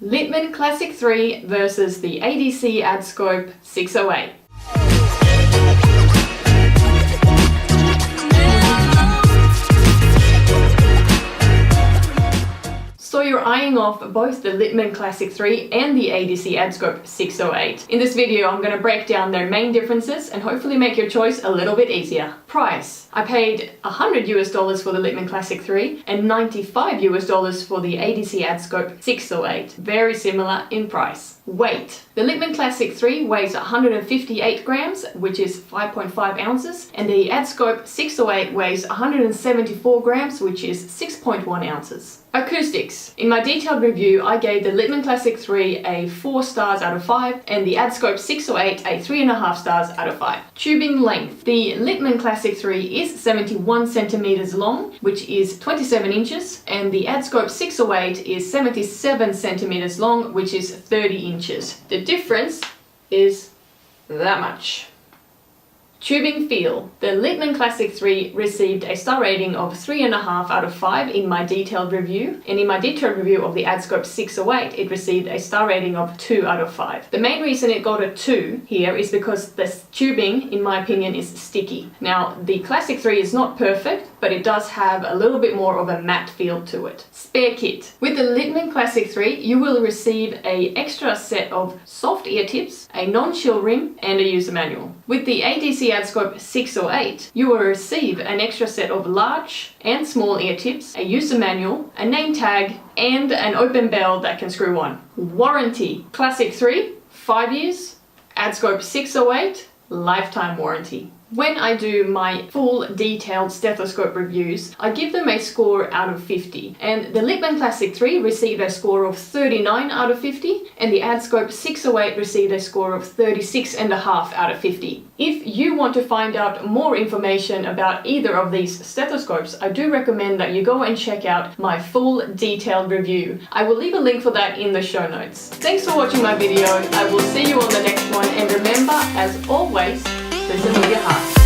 Littmann Classic 3 versus the ADC Adscope 608. So you're eyeing off both the Littmann Classic 3 and the ADC Adscope 608. In this video, I'm going to break down their main differences and hopefully make your choice a little bit easier. Price. I paid $100 for the Littmann Classic 3 and $95 for the ADC Adscope 608. Very similar in price. Weight. The Littmann Classic 3 weighs 158 grams, which is 5.5 ounces, and the Adscope 608 weighs 174 grams, which is 6.1 ounces. Acoustics. In my detailed review, I gave the Littmann Classic 3 a 4 stars out of 5 and the Adscope 608 a 3.5 stars out of 5. Tubing length. The Littmann Classic 3 is 71 centimeters long, which is 27 inches, and the Adscope 608 is 77 centimeters long, which is 30 inches. The difference is that much. Tubing feel. The Littmann Classic 3 received a star rating of 3.5 out of 5 in my detailed review, and in my detailed review of the Adscope 608 it received a star rating of 2 out of 5. The main reason it got a 2 here is because the tubing, in my opinion, is sticky. Now, the Classic 3 is not perfect, but it does have a little bit more of a matte feel to it. Spare kit. With the Littmann Classic 3 you will receive an extra set of soft ear tips, a non-chill ring, and a user manual. With the ADC Adscope 608, you will receive an extra set of large and small ear tips, a user manual, a name tag, and an open bell that can screw on. Warranty. Classic 3, 5 years. Adscope 608, lifetime warranty. When I do my full detailed stethoscope reviews, I give them a score out of 50, and the Littmann Classic 3 received a score of 39 out of 50, and the Adscope 608 received a score of 36.5 out of 50. If you want to find out more information about either of these stethoscopes, I do recommend that you go and check out my full detailed review. I will leave a link for that in the show notes. Thanks for watching my video. I will see you on the next one, and remember, as always, listen with your heart.